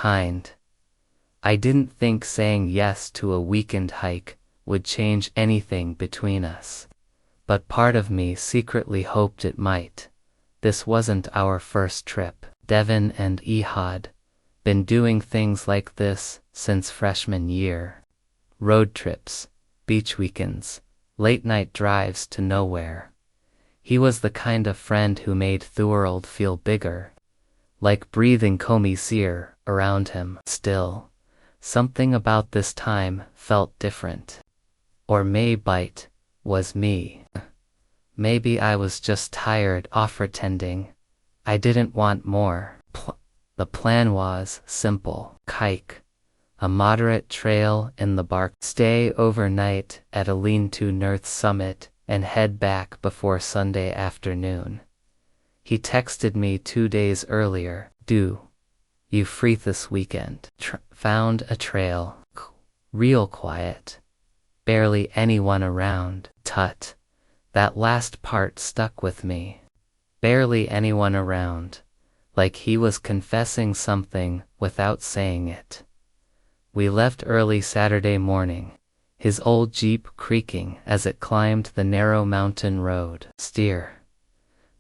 kind. I didn't think saying yes to a weekend hike would change anything between us, but part of me secretly hoped it might. This wasn't our first trip. Devin and Ehud been doing things like this since freshman year. Road trips, beach weekends, late-night drives to nowhere. He was the kind of friend who made the world feel bigger, like breathing Comey's ear around him. Still, something about this time felt different. Or maybe it was me. Maybe I was just tired of pretending. I didn't want more. The plan was simple. Hike a moderate trail in the park, stay overnight at a lean-to near the summit, and head back before Sunday afternoon. He texted me 2 days earlier. "Do you free this weekend?" Found a trail. Real quiet. Barely anyone around. Tut. That last part stuck with me. Barely anyone around. Like he was confessing something without saying it. We left early Saturday morning, his old Jeep creaking as it climbed the narrow mountain road. Steer.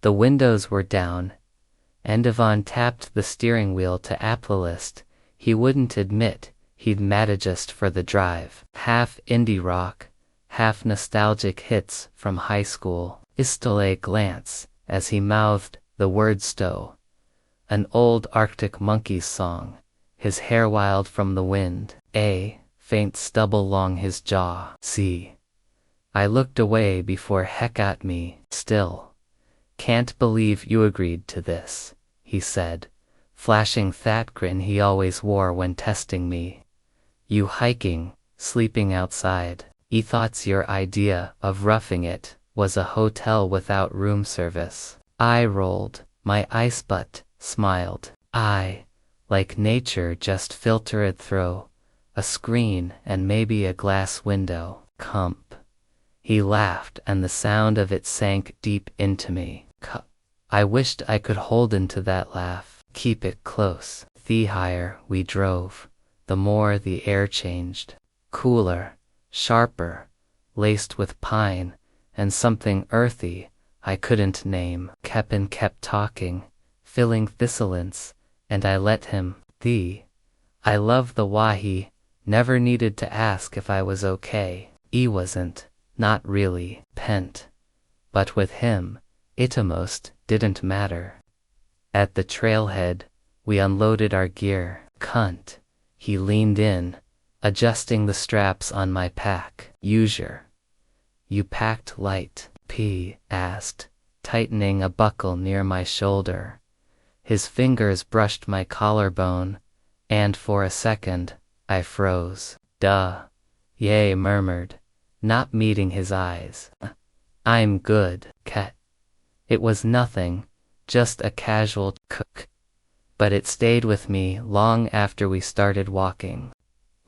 The windows were down, and Devon tapped the steering wheel to a playlist he wouldn't admit he'd managed for the drive. Half indie rock, half nostalgic hits from high school. I stole a glance as he mouthed the word stow, an old Arctic Monkeys song, his hair wild from the wind, a faint stubble along his jaw. See. I looked away before heck at me. Still. Can't believe you agreed to this, he said, flashing that grin he always wore when testing me. You hiking, sleeping outside. I thought your idea of roughing it was a hotel without room service. I rolled my eyes but smiled. I, like nature just filtered through a screen and maybe a glass window. Comp. He laughed and the sound of it sank deep into me. I wished I could hold into that laugh. Keep it close. The higher we drove, the more the air changed. Cooler, sharper, laced with pine, and something earthy I couldn't name. Kevin kept talking, filling the silence, and I let him. I love the way he never needed to ask if I was okay. I wasn't, not really, pent. But with him, it almost didn't matter. At the trailhead, we unloaded our gear. Cunt. He leaned in, adjusting the straps on my pack. You packed light? P asked, tightening a buckle near my shoulder. His fingers brushed my collarbone, and for a second, I froze. Duh. Ye murmured, not meeting his eyes. I'm good, Ket. It was nothing, just a casual cook. But it stayed with me long after we started walking.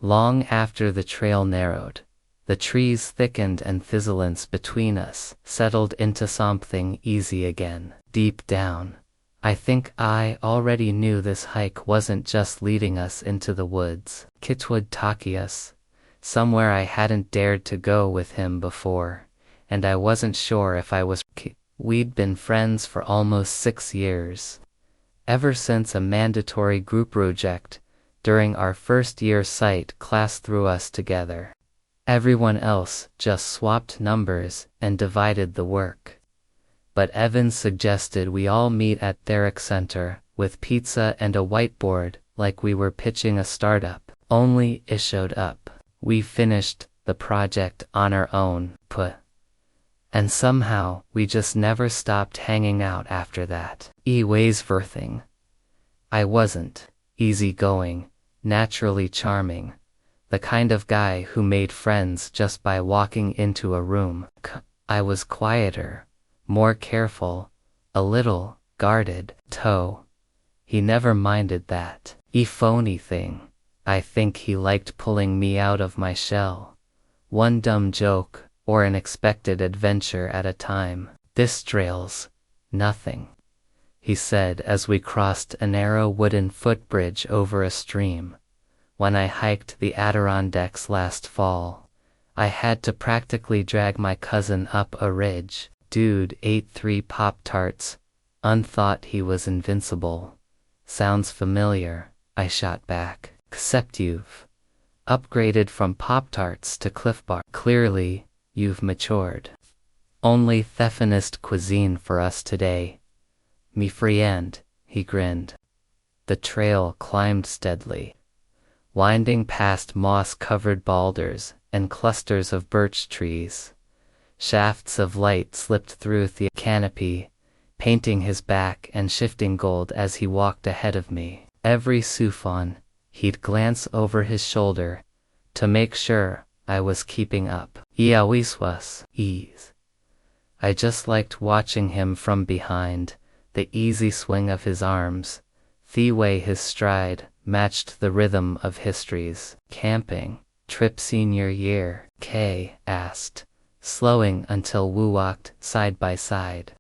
Long after the trail narrowed, the trees thickened and the silence between us settled into something easy again. Deep down, I think I already knew this hike wasn't just leading us into the woods. Kit would take us somewhere I hadn't dared to go with him before, and I wasn't sure if I was. We'd been friends for almost 6 years. Ever since a mandatory group project during our first year site class threw us together. Everyone else just swapped numbers and divided the work. But Evans suggested we all meet at Therick Center with pizza and a whiteboard like we were pitching a startup. Only it showed up. We finished the project on our own, and somehow we just never stopped hanging out after that. Worthing. I wasn't easygoing, naturally charming, the kind of guy who made friends just by walking into a room. I was quieter, more careful, a little guarded. He never minded that phony thing. I think he liked pulling me out of my shell. One dumb joke or an expected adventure at a time. This trail's nothing. he said as we crossed a narrow wooden footbridge over a stream. When I hiked the Adirondacks last fall, I had to practically drag my cousin up a ridge. Dude ate 3 Pop-Tarts, unthought he was invincible. Sounds familiar, I shot back. Except you've upgraded from Pop-Tarts to Cliff Bar. Clearly, you've matured. Only Theffinist cuisine for us today. Me friend, he grinned. The trail climbed steadily, winding past moss-covered boulders and clusters of birch trees. Shafts of light slipped through the canopy, painting his back and shifting gold as he walked ahead of me. Every soufan, he'd glance over his shoulder to make sure I was keeping up. Iawiswas, ease. I just liked watching him from behind, the easy swing of his arms, the way his stride matched the rhythm of history's. Camping trip senior year, Kay asked, slowing until we walked side by side.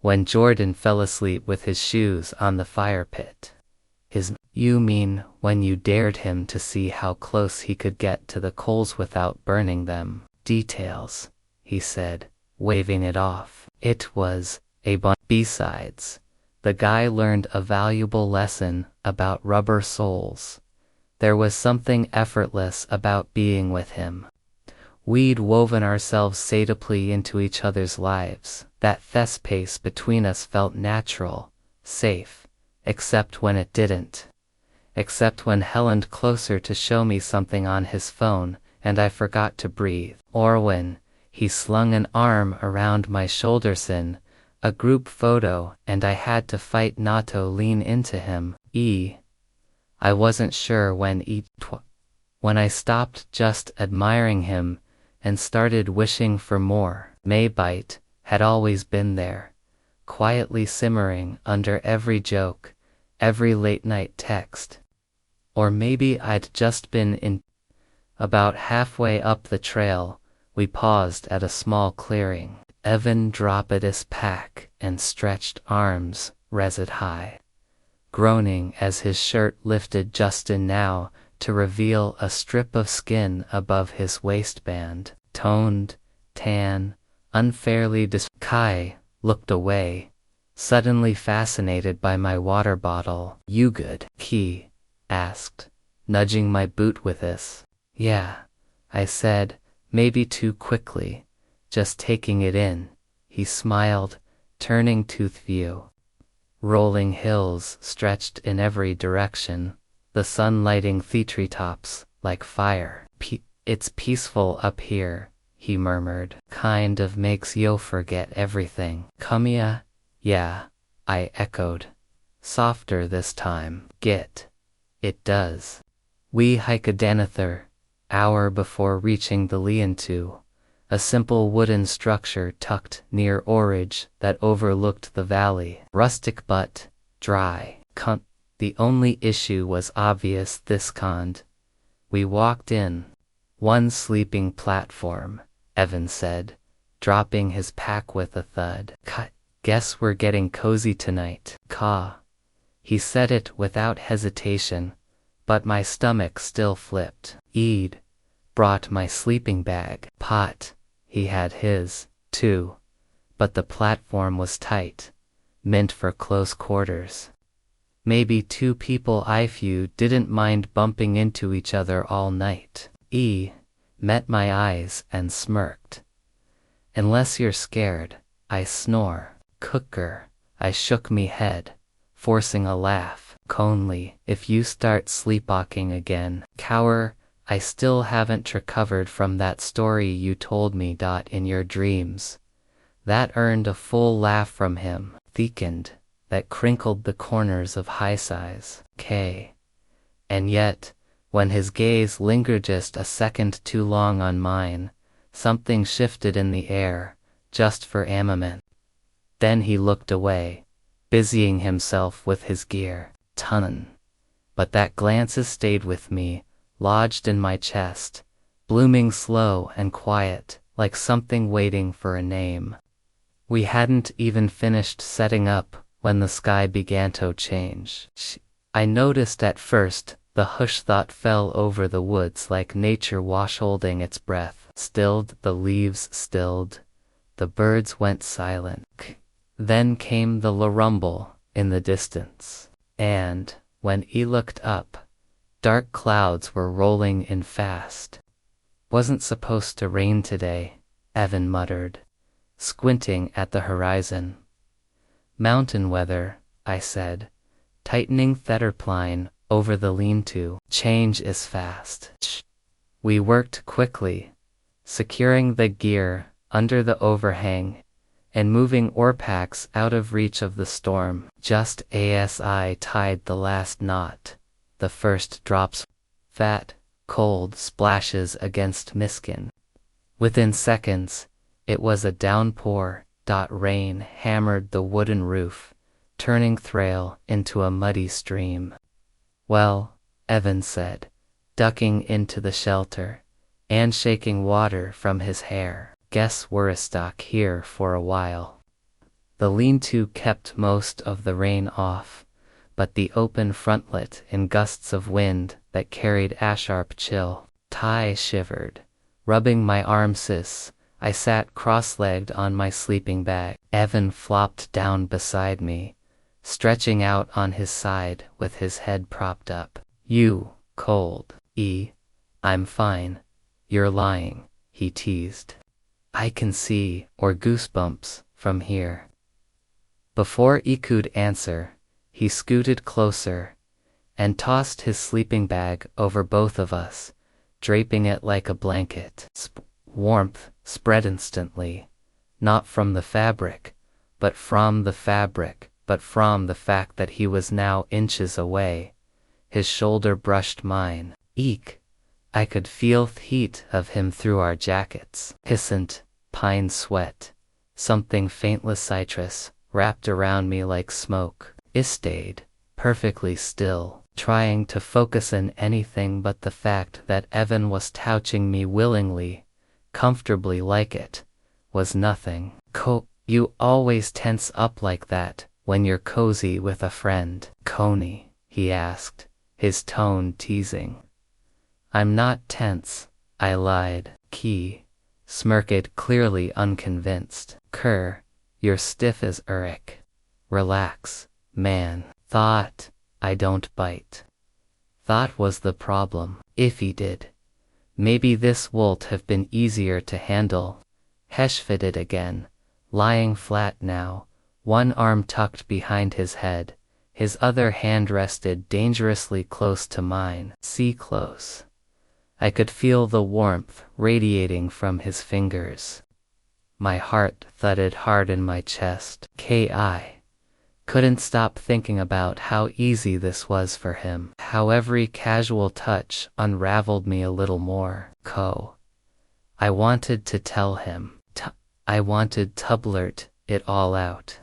When Jordan fell asleep with his shoes on the fire pit. You mean when you dared him to see how close he could get to the coals without burning them? Details, he said, waving it off. It was a bunch. Besides, the guy learned a valuable lesson about rubber soles. There was something effortless about being with him. We'd woven ourselves satably into each other's lives. That space between us felt natural, safe, except when it didn't. Except when he leaned closer to show me something on his phone, and I forgot to breathe. Or when he slung an arm around my shoulders in a group photo and I had to fight not to lean into him. I wasn't sure when I stopped just admiring him and started wishing for more. Maybite had always been there, quietly simmering under every joke, every late-night text. Or maybe I'd just been in. About halfway up the trail, we paused at a small clearing. Evan dropped his pack and stretched arms, rested high, groaning as his shirt lifted just enough to reveal a strip of skin above his waistband. Toned, tan, unfairly Kai looked away, suddenly fascinated by my water bottle. You good? He asked, nudging my boot with this. Yeah, I said, maybe too quickly, just taking it in. He smiled, turning to view. Rolling hills stretched in every direction, the sun lighting the treetops like fire. It's peaceful up here, he murmured. Kind of makes yo forget everything. Kumia? Yeah, I echoed. Softer this time. It does. We hike a Danather, hour before reaching the Leontu, a simple wooden structure tucked near Orridge that overlooked the valley. Rustic but dry. The only issue was obvious this cond. We walked in. One sleeping platform, Evan said, dropping his pack with a thud. Guess we're getting cozy tonight. He said it without hesitation, but my stomach still flipped. Eid brought my sleeping bag. He had his, too, but the platform was tight, meant for close quarters. Maybe 2 people I few didn't mind bumping into each other all night. Met my eyes and smirked. Unless you're scared, I snore. Cooker, I shook me head, forcing a laugh. Conley, if you start sleepwalking again. Cower, I still haven't recovered from that story you told me. In your dreams. That earned a full laugh from him, thickened, that crinkled the corners of high size. And yet, when his gaze lingered just a second too long on mine, something shifted in the air, just for a moment. Then he looked away, busying himself with his gear. But that glances stayed with me, lodged in my chest, blooming slow and quiet, like something waiting for a name. We hadn't even finished setting up when the sky began to change. I noticed at first, the hush thought fell over the woods like nature holding its breath. Stilled, the leaves stilled, the birds went silent. Then came the rumble in the distance. And, when he looked up, dark clouds were rolling in fast. Wasn't supposed to rain today, Evan muttered, squinting at the horizon. Mountain weather, I said, tightening Thetterpline over the lean-to. Change is fast. We worked quickly, securing the gear under the overhang and moving oar-packs out of reach of the storm. Just as I tied the last knot, the first drops, fat, cold splashes against Miskin. Within seconds, it was a downpour. Rain hammered the wooden roof, turning Thrail into a muddy stream. Well, Evan said, ducking into the shelter, and shaking water from his hair. Guess we're stuck here for a while. The lean-to kept most of the rain off, but the open frontlet in gusts of wind that carried a sharp chill. Ty shivered, rubbing my arms. I sat cross-legged on my sleeping bag. Evan flopped down beside me, stretching out on his side with his head propped up. You, cold, I'm fine. You're lying, he teased. I can see, or goosebumps, from here. Before he could answer, he scooted closer and tossed his sleeping bag over both of us, draping it like a blanket. Warmth spread instantly, not from the fabric, but from the fact that he was now inches away. His shoulder brushed mine. Eek! I could feel the heat of him through our jackets. Hissant, pine sweat, something faintly citrus, wrapped around me like smoke. I stayed perfectly still, trying to focus on anything but the fact that Evan was touching me willingly, comfortably like it was nothing. You always tense up like that when you're cozy with a friend, Coney, he asked, his tone teasing. I'm not tense, I lied. Key smirked, clearly unconvinced. Kerr, you're stiff as Eric. Relax, man. Thought, I don't bite. Thought was the problem. If he did, maybe this would have been easier to handle. Hesh fitted again, lying flat now, one arm tucked behind his head, his other hand rested dangerously close to mine. See close. I could feel the warmth radiating from his fingers. My heart thudded hard in my chest. I couldn't stop thinking about how easy this was for him, how every casual touch unraveled me a little more. I wanted to tell him. I wanted to blurt it all out.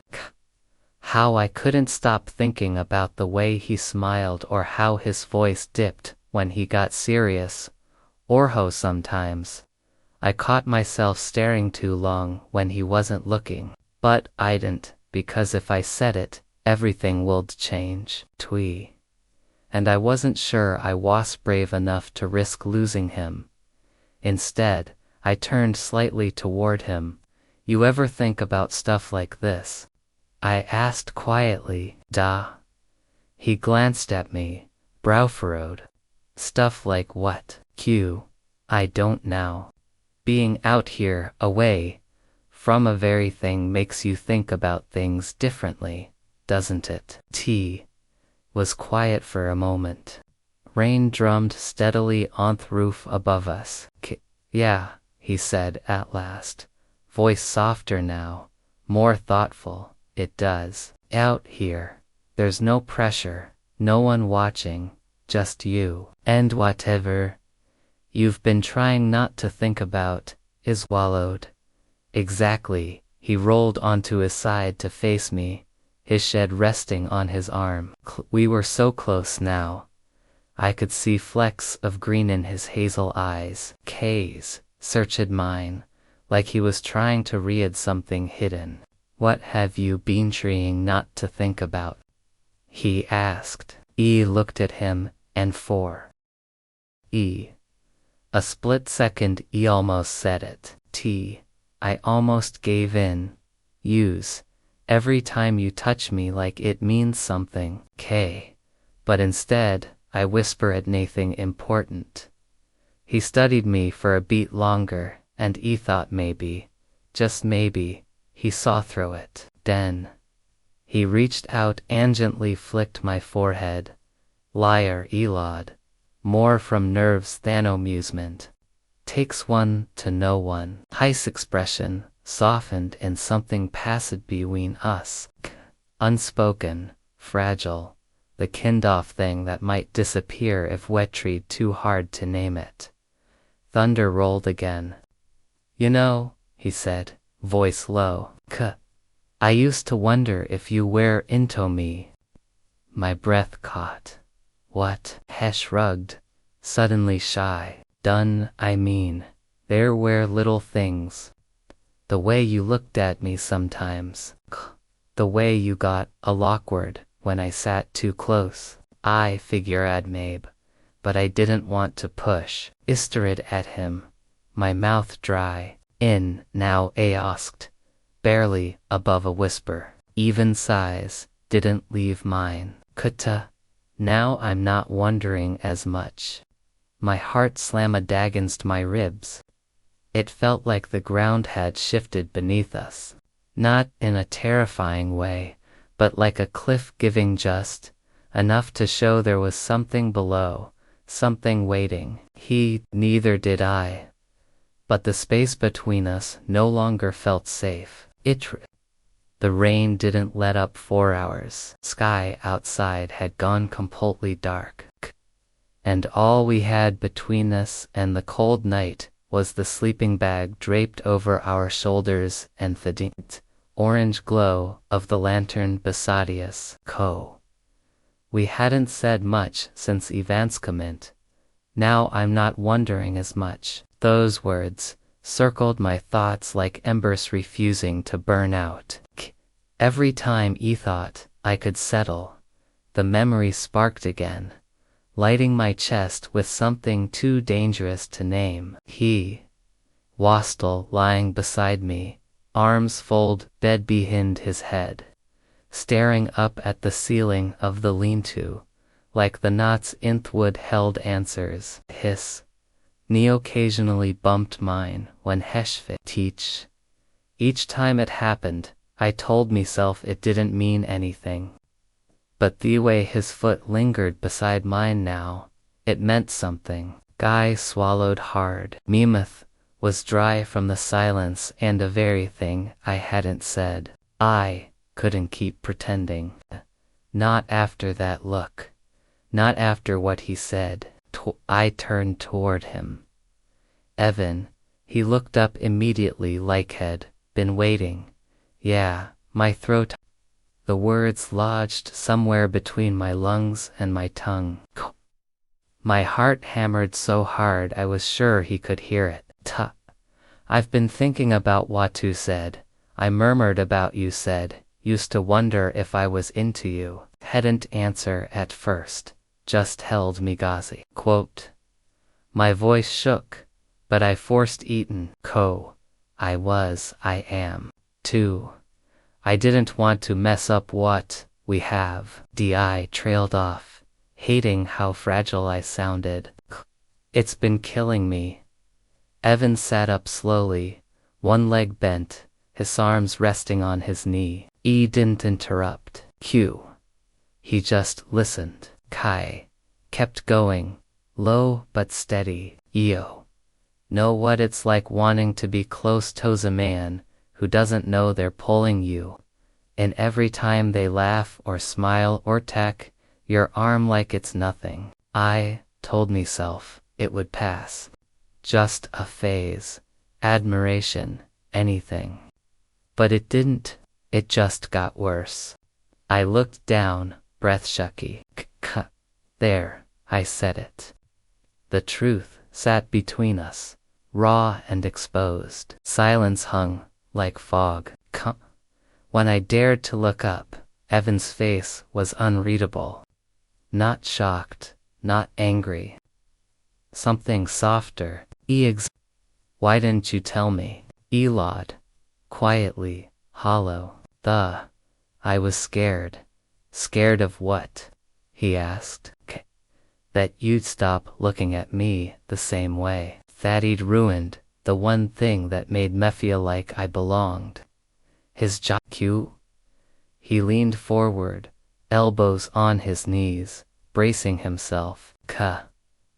How I couldn't stop thinking about the way he smiled or how his voice dipped when he got serious. Or how sometimes I caught myself staring too long when he wasn't looking. But I didn't, because if I said it, everything would change. And I wasn't sure I was brave enough to risk losing him. Instead, I turned slightly toward him. You ever think about stuff like this? I asked quietly. He glanced at me, brow furrowed. Stuff like what? I don't now. Being out here, away from a very thing makes you think about things differently, doesn't it? T was quiet for a moment. Rain drummed steadily on the roof above us. Yeah, he said at last, voice softer now, more thoughtful. It does. Out here, there's no pressure, no one watching, just you. And whatever you've been trying not to think about is wallowed. Exactly. He rolled onto his side to face me, his shed resting on his arm. We were so close now. I could see flecks of green in his hazel eyes. K's searched mine, like he was trying to read something hidden. What have you been trying not to think about? He asked. E looked at him, and for a split second E almost said it. I almost gave in. Use. Every time you touch me like it means something. K. But instead, I whisper at nothing important. He studied me for a beat longer, and E thought maybe, just maybe, he saw through it. Then he reached out and gently flicked my forehead. Liar, Elod. More from nerves than amusement. Takes one to know one. His expression softened and something passed between us. Unspoken, fragile, the kind-of thing that might disappear if we tried too hard to name it. Thunder rolled again. You know, he said, voice low, I used to wonder if you were into me. My breath caught. What? Hesh shrugged, suddenly shy. Done, I mean. There were little things. The way you looked at me sometimes. The way you got all awkward when I sat too close. I figured maybe, but I didn't want to push. Stared at him, my mouth dry. Now I asked, barely above a whisper. Even sighs didn't leave mine. Kuta. Now I'm not wondering as much. My heart slammed against my ribs. It felt like the ground had shifted beneath us. Not in a terrifying way, but like a cliff giving just enough to show there was something below, something waiting. Neither did I. But the space between us no longer felt safe. The rain didn't let up for hours. Sky outside had gone completely dark. And all we had between us and the cold night was the sleeping bag draped over our shoulders and the faint, orange glow of the lantern beside us. We hadn't said much since Ivan's comment. Now I'm not wondering as much. Those words circled my thoughts like embers refusing to burn out. Every time I thought I could settle, the memory sparked again, lighting my chest with something too dangerous to name. He was still lying beside me, arms folded, bed behind his head, staring up at the ceiling of the lean-to, like the knots in the wood held answers. His knee occasionally bumped mine when Hesh fit. Each time it happened, I told myself it didn't mean anything. But the way his foot lingered beside mine now, it meant something. Guy swallowed hard. My mouth was dry from the silence and the very thing I hadn't said. I couldn't keep pretending. Not after that look. Not after what he said. I turned toward him. Evan, he looked up immediately like he'd been waiting. Yeah, my throat. The words lodged somewhere between my lungs and my tongue. My heart hammered so hard I was sure he could hear it. I've been thinking about what you said. I murmured about you said. Used to wonder if I was into you. Hadn't answer at first. Just held me gazi. Quote. My voice shook, but I forced Eaton. I am. Too. I didn't want to mess up what we have. Di trailed off, hating how fragile I sounded. It's been killing me. Evan sat up slowly, one leg bent, his arms resting on his knee. E didn't interrupt. He just listened. Kai kept going, low but steady. Know what it's like wanting to be close to a man who doesn't know they're pulling you, and every time they laugh or smile or tack your arm like it's nothing. I told myself it would pass. Just a phase, admiration, anything. But it didn't, it just got worse. I looked down, breath shucky. There, I said it. The truth sat between us, raw and exposed. Silence hung like fog. When I dared to look up, Evan's face was unreadable. Not shocked, not angry. Something softer. Why didn't you tell me? Elod. Quietly, hollow. I was scared. Scared of what? He asked. That you'd stop looking at me the same way. That he'd ruined the one thing that made me feel like I belonged. His jaw. He leaned forward, elbows on his knees, bracing himself.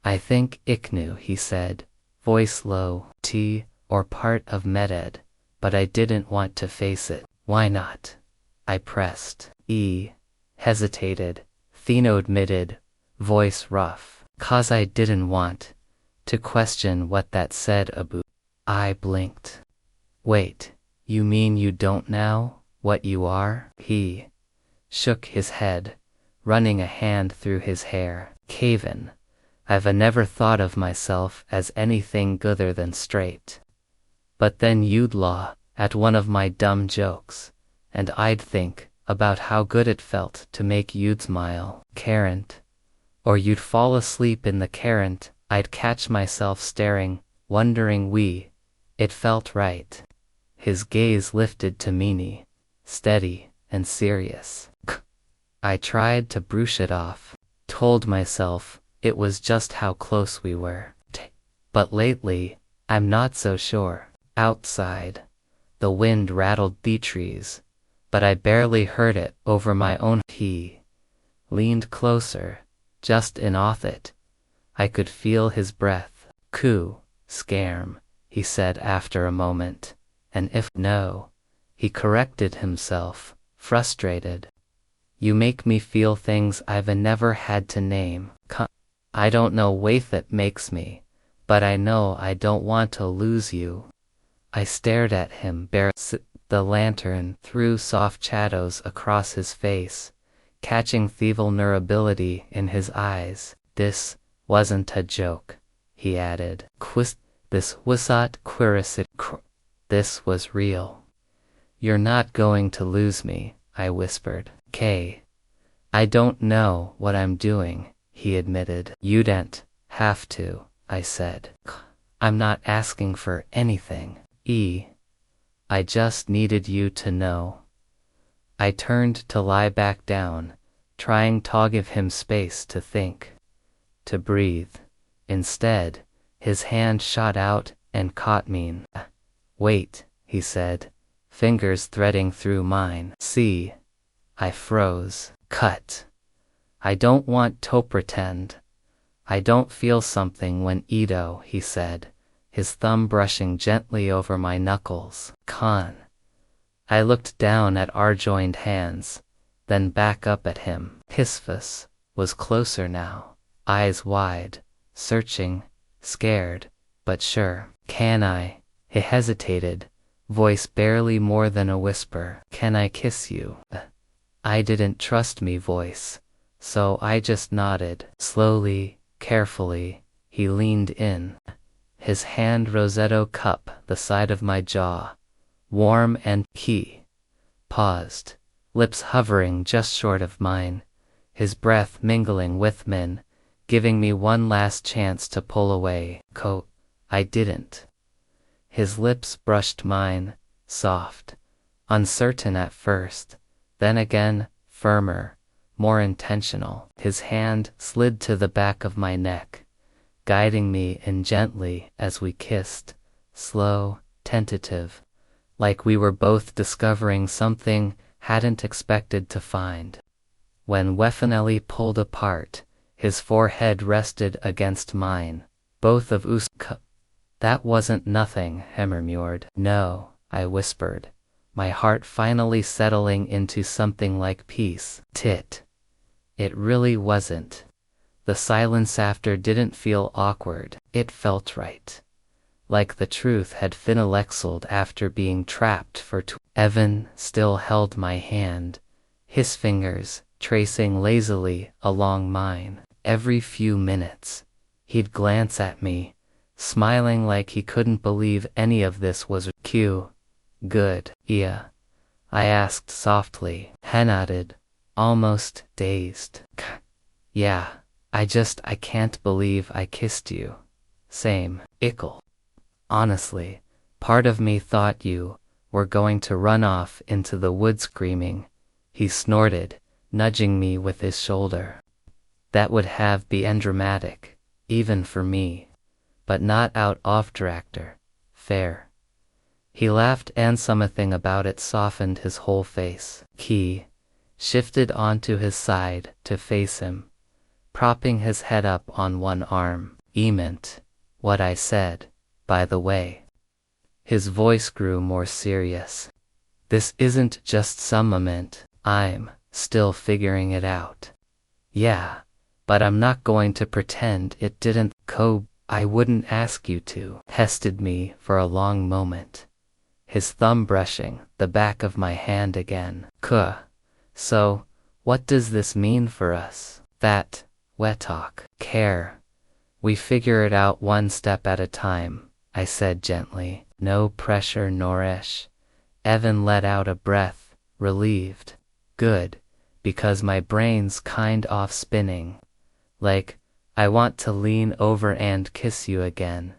I think Iknu, he said, voice low, or part of Meded, but I didn't want to face it. Why not? I pressed. Hesitated. Theno admitted, voice rough. 'Cause I didn't want to question what that said about. I blinked. Wait, you mean you don't know what you are? He shook his head, running a hand through his hair. Caven, I've never thought of myself as anything other than straight. But then you'd laugh at one of my dumb jokes, and I'd think about how good it felt to make you'd smile. Current. Or you'd fall asleep in the current. I'd catch myself staring, wondering it felt right. His gaze lifted to Meanie, steady and serious. I tried to brush it off, told myself it was just how close we were. But lately, I'm not so sure. Outside, the wind rattled the trees, but I barely heard it over my own. He leaned closer, just enough it. I could feel his breath. Scarm, he said after a moment. And if no, he corrected himself, frustrated. You make me feel things I've never had to name. I don't know what that makes me, but I know I don't want to lose you. I stared at him the lantern threw soft shadows across his face, catching the vulnerability in his eyes. This wasn't a joke, he added. This wasn't quiricid. This was real. You're not going to lose me, I whispered. I don't know what I'm doing, he admitted. You don't have to, I said. I'm not asking for anything. I just needed you to know. I turned to lie back down, trying to give him space to think, to breathe. Instead, his hand shot out and caught me. Wait, he said, fingers threading through mine. See? I froze. I don't want to pretend. I don't feel something when Edo, he said, his thumb brushing gently over my knuckles. I looked down at our joined hands, then back up at him. His face was closer now, eyes wide, searching, scared, but sure. Can I? He hesitated, voice barely more than a whisper. Can I kiss you? I didn't trust me voice, so I just nodded. Slowly, carefully, he leaned in. His hand Rosetto cup the side of my jaw, warm and he paused, lips hovering just short of mine, his breath mingling with mine, giving me one last chance to pull away. I didn't. His lips brushed mine, soft, uncertain at first, then again, firmer, more intentional. His hand slid to the back of my neck, guiding me in gently as we kissed, slow, tentative, like we were both discovering something hadn't expected to find. When we finally pulled apart, his forehead rested against mine, both of us. That wasn't nothing, he murmured. No, I whispered, my heart finally settling into something like peace. It really wasn't. The silence after didn't feel awkward, it felt right. Like the truth had finalexled after being trapped for Evan still held my hand, his fingers tracing lazily along mine. Every few minutes, he'd glance at me, smiling like he couldn't believe any of this was good. Yeah. I asked softly. He nodded, almost dazed. Yeah, I can't believe I kissed you. Same. Ickle. Honestly, part of me thought you were going to run off into the woods screaming. He snorted, nudging me with his shoulder. That would have been dramatic, even for me. But not out of character. Fair. He laughed and something about it softened his whole face. He shifted onto his side to face him, propping his head up on one arm. Meant what I said, by the way. His voice grew more serious. This isn't just some moment, I'm still figuring it out. Yeah, but I'm not going to pretend it didn't. I wouldn't ask you to. Tested me for a long moment, his thumb brushing the back of my hand again. So, what does this mean for us? That, we talk. Care. We figure it out one step at a time, I said gently. No pressure, Nourish. Evan let out a breath, relieved. Good, because my brain's kind of spinning. Like, I want to lean over and kiss you again.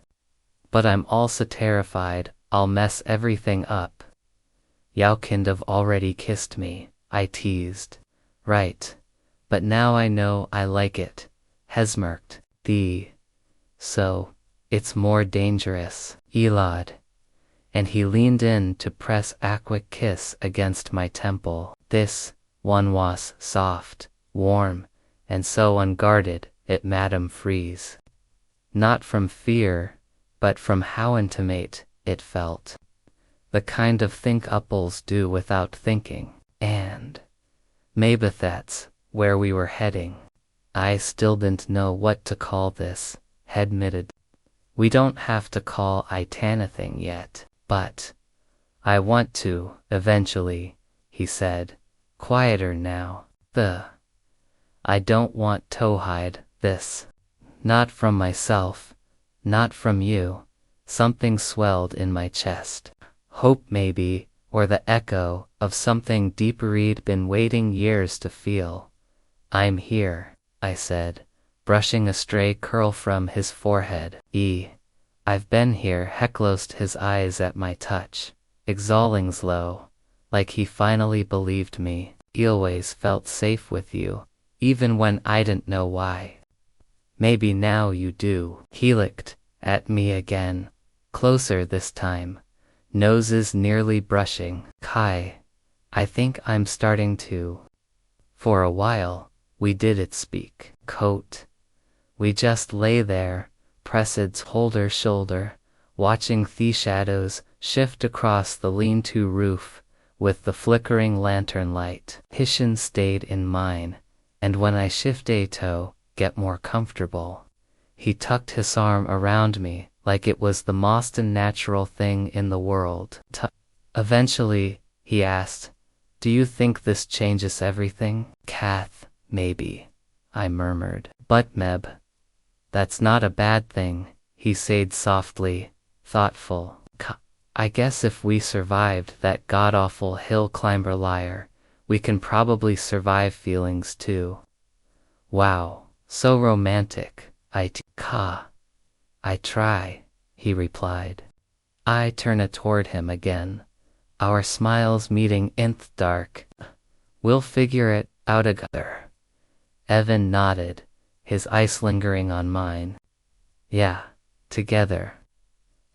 But I'm also terrified I'll mess everything up. You kind of already kissed me, I teased. Right. But now I know I like it. Hesmerked. So, it's more dangerous. Elod. And he leaned in to press a quick kiss against my temple. This one was soft, warm, and so unguarded it made him freeze. Not from fear, but from how intimate it felt. The kind of thing couples do without thinking. And maybe that's where we were heading. I still didn't know what to call this, he admitted. We don't have to call it anything yet, but I want to, eventually, he said, quieter now. I don't want to hide this. Not from myself, not from you. Something swelled in my chest. Hope maybe, or the echo of something deeper I'd been waiting years to feel. I'm here, I said, brushing a stray curl from his forehead. I've been here. He closed his eyes at my touch, exhaling slow, like he finally believed me. I always felt safe with you, even when I didn't know why. Maybe now you do. He licked at me again, closer this time, noses nearly brushing. Kai, I think I'm starting to. For a while, we didn't speak. We just lay there, pressed shoulder, watching the shadows shift across the lean-to roof with the flickering lantern light. Hishin stayed in mine, and when I shifted to get more comfortable, he tucked his arm around me like it was the most unnatural thing in the world. Eventually, he asked, do you think this changes everything? Kath, maybe, I murmured. But Meb, that's not a bad thing, he said softly, thoughtful. I guess if we survived that god-awful hill climber liar, we can probably survive feelings too. Wow, so romantic. I try, he replied. I turned toward him again, our smiles meeting in the dark. We'll figure it out together. Evan nodded, his eyes lingering on mine. Yeah, together.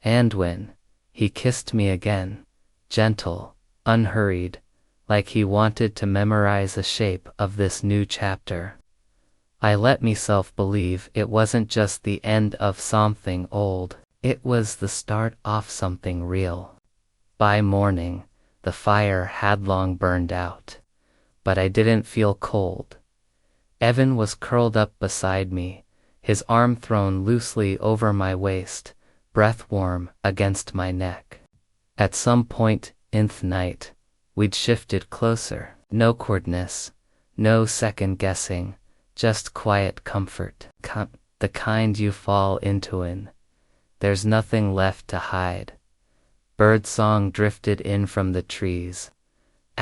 And when he kissed me again, gentle, unhurried, like he wanted to memorize the shape of this new chapter, I let myself believe it wasn't just the end of something old, it was the start of something real. By morning, the fire had long burned out, but I didn't feel cold. Evan was curled up beside me, his arm thrown loosely over my waist, breath warm against my neck. At some point in the night, we'd shifted closer. No awkwardness, no second guessing, just quiet comfort. The kind you fall into in. There's nothing left to hide. Birdsong drifted in from the trees,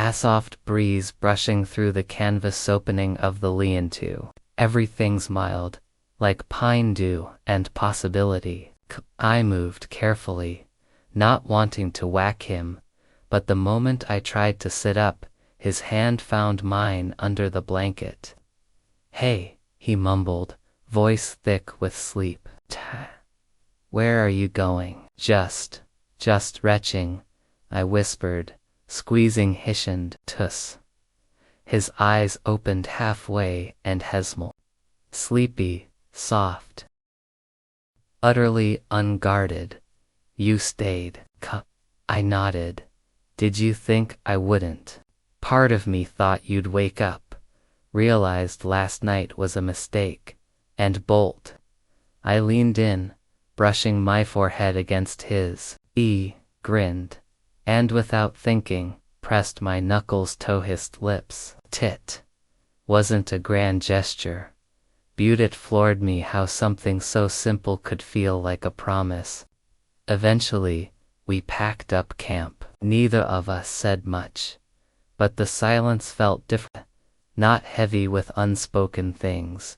A soft breeze brushing through the canvas opening of the lean-to. Everything's mild, like pine dew and possibility. I moved carefully, not wanting to whack him, but the moment I tried to sit up, his hand found mine under the blanket. "Hey," he mumbled, voice thick with sleep. "Where are you going?" Just retching," I whispered, squeezing his hand. "Tuss." His eyes opened halfway and hesmal. Sleepy, soft. Utterly unguarded. "You stayed." I nodded. "Did you think I wouldn't?" Part of me thought you'd wake up, realized last night was a mistake, and bolt. I leaned in, brushing my forehead against his. He grinned, and without thinking, pressed my knuckles to his lips. Tit. Wasn't a grand gesture. But it floored me how something so simple could feel like a promise. Eventually, we packed up camp. Neither of us said much, but the silence felt different, not heavy with unspoken things.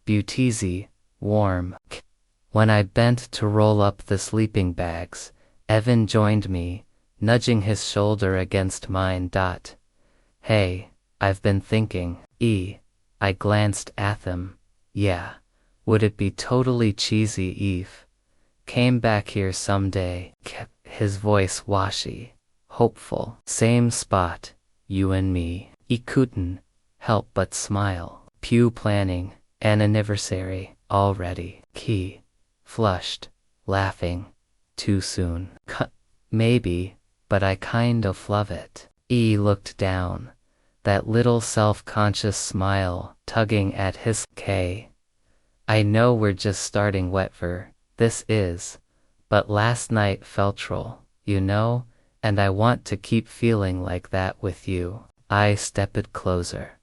Easy, warm. When I bent to roll up the sleeping bags, Evan joined me, nudging his shoulder against mine. "Hey, I've been thinking." I glanced at him. "Yeah, would it be totally cheesy if came back here someday?" His voice washy, hopeful. "Same spot, you and me." I couldn't help but smile. "Pew planning an anniversary already." He flushed, laughing. "Too soon." Maybe, but I kind of love it." E looked down, that little self-conscious smile tugging at his K. "I know we're just starting whatever this is, but last night felt real, you know, and I want to keep feeling like that with you." I stepped closer,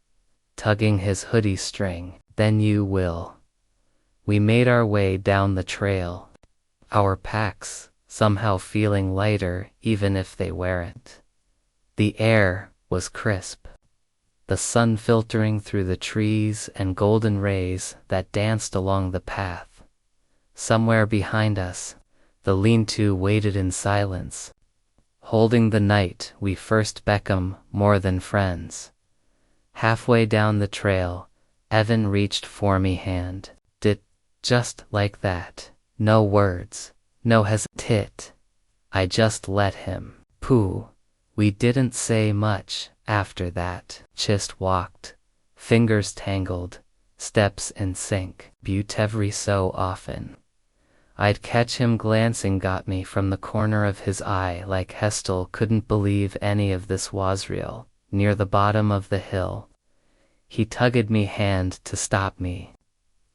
tugging his hoodie string. "Then you will." We made our way down the trail, our packs somehow feeling lighter even if they weren't. The air was crisp, the sun filtering through the trees and golden rays that danced along the path. Somewhere behind us, the lean-to waited in silence, holding the night we first become more than friends. Halfway down the trail, Evan reached for me hand. Just like that. No words, no hesitate. I just let him. Pooh. We didn't say much after that. Just walked, fingers tangled, steps in sync. But every so often, I'd catch him glancing at me from the corner of his eye like Hestel couldn't believe any of this was real. Near the bottom of the hill, he tugged me hand to stop me.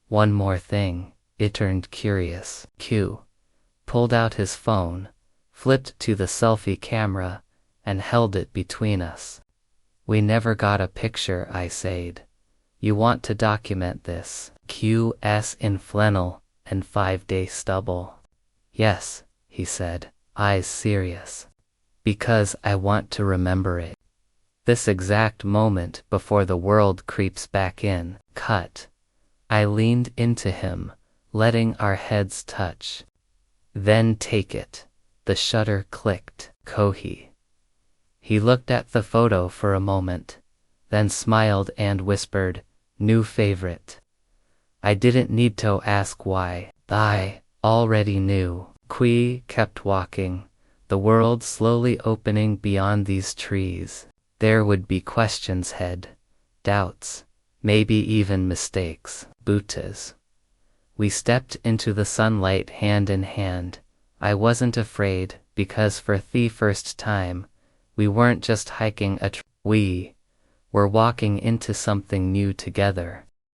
"One more thing." It turned curious. Q pulled out his phone, flipped to the selfie camera, and held it between us. "We never got a picture," I said. "You want to document this?" Q's in flannel and 5-day stubble. "Yes," he said, eyes serious. "Because I want to remember it. This exact moment before the world creeps back in." I leaned into him, letting our heads touch. "Then take it." The shutter clicked. Kohi. He looked at the photo for a moment, then smiled and whispered, "New favorite." I didn't need to ask why. I already knew. Kui kept walking, the world slowly opening beyond these trees. There would be questions ahead, doubts, maybe even mistakes. Butas. We stepped into the sunlight hand in hand. I wasn't afraid, because for the first time, we weren't just hiking a trail. We were walking into something new together.